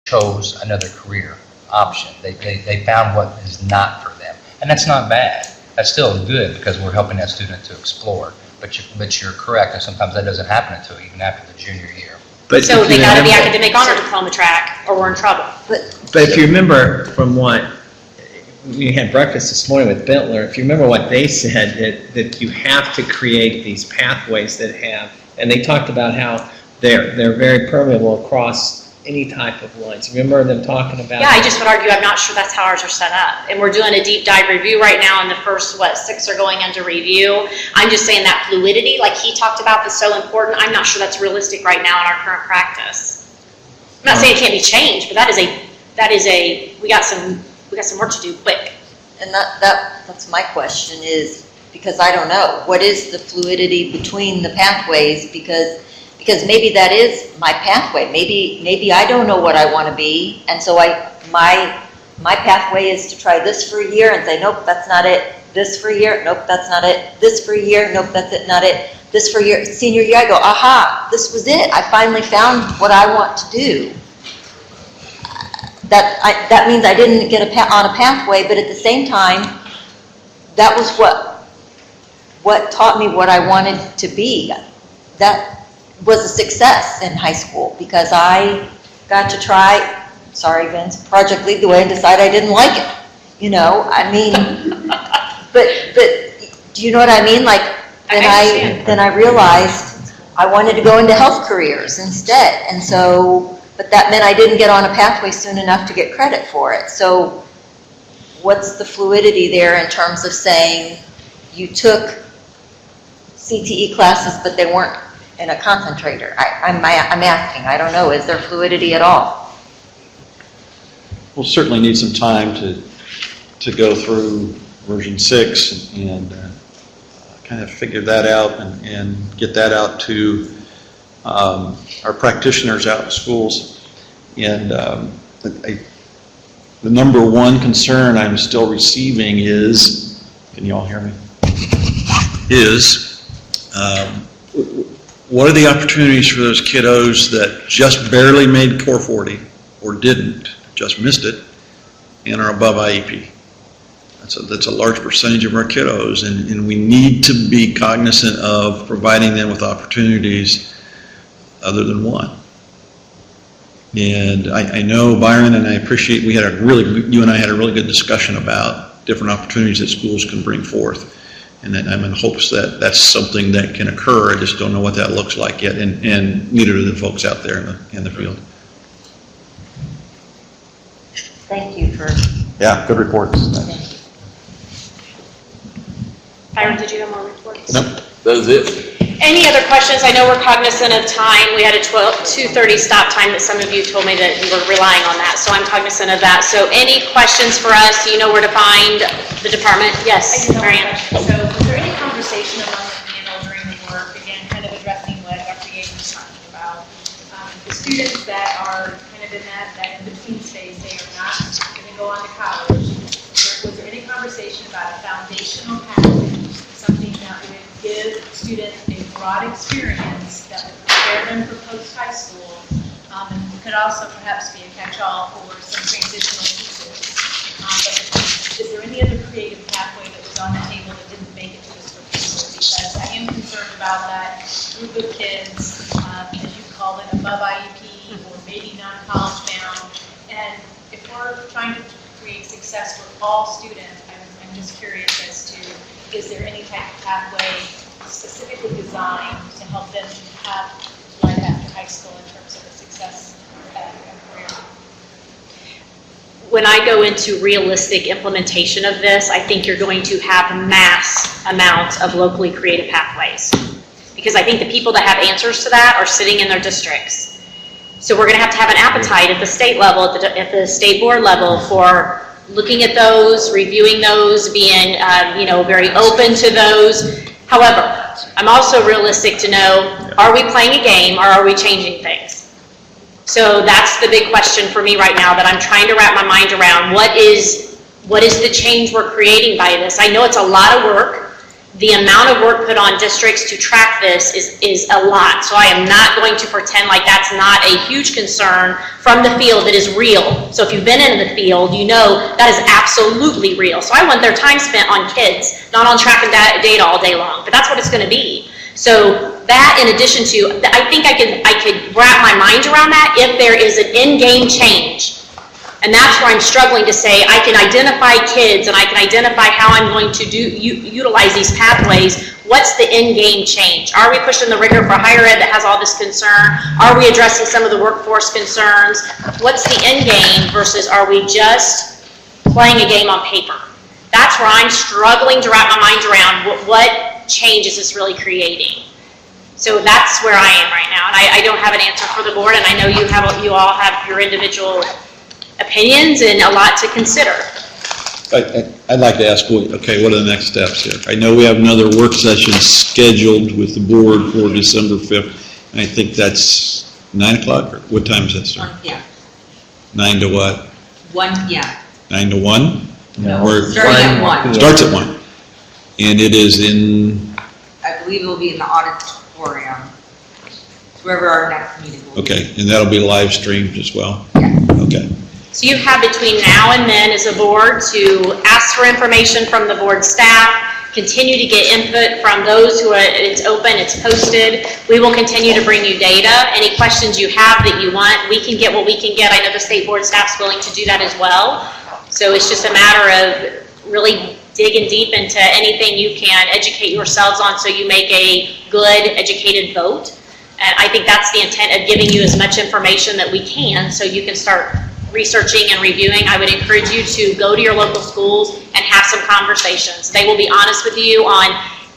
chose another career option. They found what is not for them. And that's not bad. That's still good because we're helping that student to explore. But you're correct, and sometimes that doesn't happen until even after the junior year. So they got to be academic honor diploma track or we're in trouble. But if you remember from what, we had breakfast this morning with Bentler, if you remember what they said, that you have to create these pathways that have, and they talked about how they're very permeable across any type of lines. Remember them talking about? Yeah, I just would argue I'm not sure that's how ours are set up. And we're doing a deep dive review right now, and the first, 6 are going into review. I'm just saying that fluidity, like he talked about, that's so important. I'm not sure that's realistic right now in our current practice. I'm not saying it can't be changed, but we got some work to do quick. And that's my question is, because I don't know, what is the fluidity between the pathways? Because maybe that is my pathway. Maybe I don't know what I want to be, and so my pathway is to try this for a year and say, nope, that's not it. This for a year, nope, that's not it. This for a year, nope, that's it, not it. This for a year, senior year, I go, aha, this was it. I finally found what I want to do. That means I didn't get on a pathway, but at the same time, that was what taught me what I wanted to be. That was a success in high school because I got to try, sorry Vince, Project Lead the Way and decide I didn't like it. You know, I mean, but do you know what I mean? Like, then I realized I wanted to go into health careers instead. And so, but that meant I didn't get on a pathway soon enough to get credit for it. So what's the fluidity there in terms of saying you took CTE classes, but they weren't in a concentrator? I'm asking, I don't know, is there fluidity at all? We'll certainly need some time to go through version 6 and kind of figure that out and get that out to our practitioners out in schools. And the number one concern I'm still receiving is, can you all hear me? What are the opportunities for those kiddos that just barely made Core 40 or didn't, just missed it, and are above IEP? that's a large percentage of our kiddos, and we need to be cognizant of providing them with opportunities other than one. And I know, Byron, and I appreciate, you and I had a really good discussion about different opportunities that schools can bring forth. And that I'm in hopes that that's something that can occur. I just don't know what that looks like yet, and neither do the folks out there in the field. Thank you for, Yeah, good reports. Byron, did you have more reports? Nope. That was it. Any other questions? I know we're cognizant of time. We had a 2:30 stop time that some of you told me that you were relying on that, so I'm cognizant of that. So any questions for us? You know where to find the department? Yes, Marianne? So was there any conversation among the panel during the work, again, kind of addressing what Dr. Yates was talking about? The students that are kind of in that in-between space, they are not going to go on to college. Was there any conversation about a foundational package, something that would give students a broad experience that would prepare them for post-high school, and could also perhaps be a catch-all for some transitional pieces? But is there any other creative pathway that was on the table that didn't make it to this proposal? Because I am concerned about that group of kids, as you call it, above IEP or maybe non-college bound. And if we're trying to create success for all students, I'm just curious as to, is there any type of pathway specifically designed to help them have life after high school in terms of a success career? When I go into realistic implementation of this, I think you're going to have mass amounts of locally created pathways. Because I think the people that have answers to that are sitting in their districts. So we're going to have an appetite at the state level, at the state board level, for looking at those, reviewing those, being very open to those. However, I'm also realistic to know, are we playing a game or are we changing things? So that's the big question for me right now that I'm trying to wrap my mind around. What is the change we're creating by this? I know it's a lot of work. The amount of work put on districts to track this is a lot. So I am not going to pretend like that's not a huge concern from the field that is real. So if you've been in the field, you know that is absolutely real. So I want their time spent on kids, not on tracking data all day long, but that's what it's going to be. So that, in addition to, I think I could wrap my mind around that if there is an in-game change. And that's where I'm struggling to say I can identify kids and I can identify how I'm going to utilize these pathways. What's the in-game change? Are we pushing the rigor for higher ed that has all this concern? Are we addressing some of the workforce concerns? What's the end game versus are we just playing a game on paper? That's where I'm struggling to wrap my mind around what change is this really creating. So that's where I am right now, and I don't have an answer for the board, and I know you all have your individual opinions and a lot to consider. I'd like to ask, okay, what are the next steps here? I know we have another work session scheduled with the board for December 5th, and I think that's 9 o'clock, or what time does that start? Yeah. 9 to what? 1, yeah. 9 to 1? No. Or Starting at 1. starts at 1. And it is in, I believe it will be in the auditorium. It's wherever our next meeting will be. okay, and that'll be live streamed as well? Yes. Okay. So you have between now and then as a board to ask for information from the board staff, continue to get input from those who are, it's open, it's posted. We will continue to bring you data. Any questions you have that you want, we can get what we can get. I know the state board staff's willing to do that as well. So it's just a matter of really digging deep into anything you can educate yourselves on so you make a good, educated vote. And I think that's the intent of giving you as much information that we can so you can start researching and reviewing. I would encourage you to go to your local schools and have some conversations. They will be honest with you on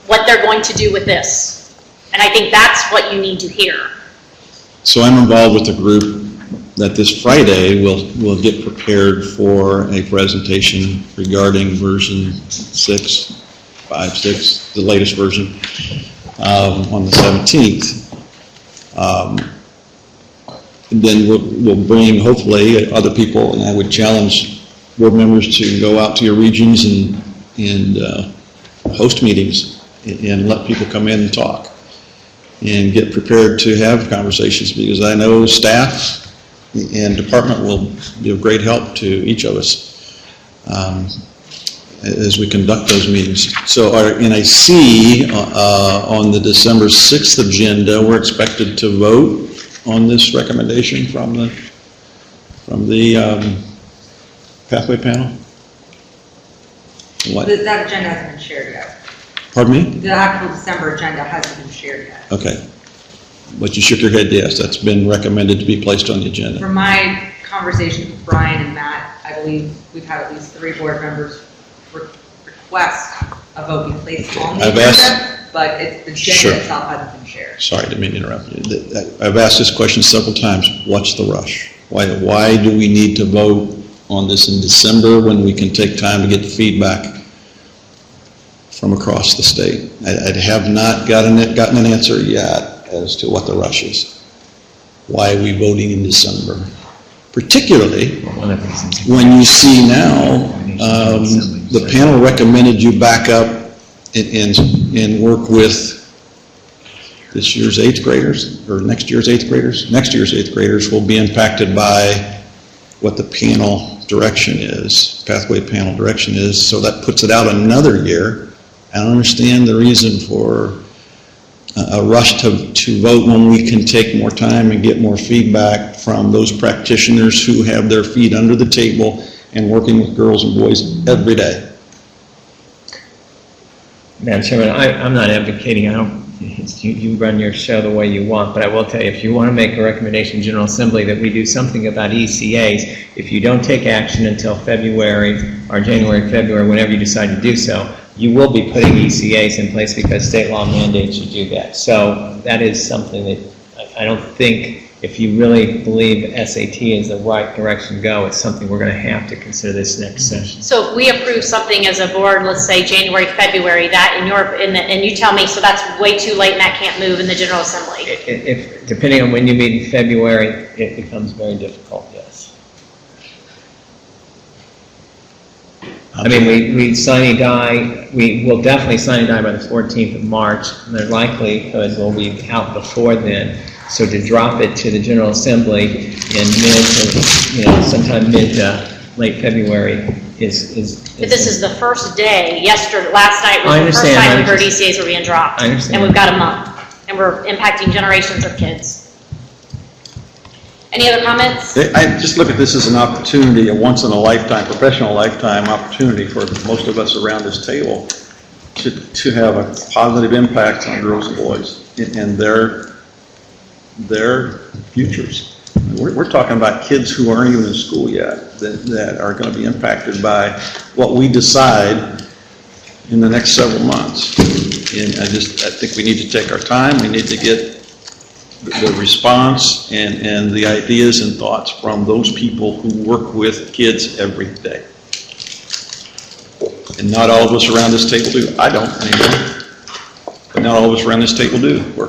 what they're going to do with this. And I think that's what you need to hear. So I'm involved with a group that this Friday will get prepared for a presentation regarding version 6, the latest version, on the 17th. And then we'll bring, hopefully, other people, and I would challenge board members to go out to your regions and host meetings and let people come in and talk and get prepared to have conversations, because I know staff and department will be of great help to each of us. as we conduct those meetings. So, and I see on the December 6th agenda, we're expected to vote on this recommendation from the pathway panel? What? That agenda hasn't been shared yet. Pardon me? The actual December agenda hasn't been shared yet. Okay. But you shook your head, yes, that's been recommended to be placed on the agenda. From my conversations with Brian and Matt, I believe we've had at least 3 board members request a vote be placed on the I've agenda, asked- but the Sure. agenda itself hasn't been shared. Sorry, didn't mean to interrupt you. I've asked this question several times. What's the rush? Why do we need to vote on this in December when we can take time to get the feedback from across the state? I have not gotten an answer yet as to what the rush is. Why are we voting in December? Particularly when you see now, the panel recommended you back up and work with this year's 8th graders, or next year's 8th graders. Next year's 8th graders will be impacted by what the panel direction is, pathway panel direction is, so that puts it out another year. I don't understand the reason for a rush to vote when we can take more time and get more feedback from those practitioners who have their feet under the table and working with girls and boys every day. Madam Chairman, I'm not advocating, you run your show the way you want, but I will tell you, if you want to make a recommendation in General Assembly that we do something about ECAs, if you don't take action until February or January, February, whenever you decide to do so, you will be putting ECAs in place because state law mandates you do that. So that is something that I don't think, if you really believe SAT is the right direction to go, it's something we're going to have to consider this next session. So if we approve something as a board, let's say January, February, that and you tell me, so that's way too late and that can't move in the General Assembly? If depending on when you meet in February, it becomes very difficult, yes. I mean, we sign and die, we will definitely sign and die by the 14th of March, and the likelihood will be out before then. So to drop it to the General Assembly in sometime mid to late February is. But this is the first day, last night was I the first understand, time we heard ECAs were being dropped. I understand. And we've got a month, and we're impacting generations of kids. Any other comments? I just look at this as an opportunity, a once-in-a-lifetime, professional lifetime opportunity for most of us around this table to have a positive impact on girls and boys and their futures. We're talking about kids who aren't even in school yet that are going to be impacted by what we decide in the next several months. And I think we need to take our time. We need to get the response and the ideas and thoughts from those people who work with kids every day. And not all of us around this table do. I don't anymore. But not all of us around this table do work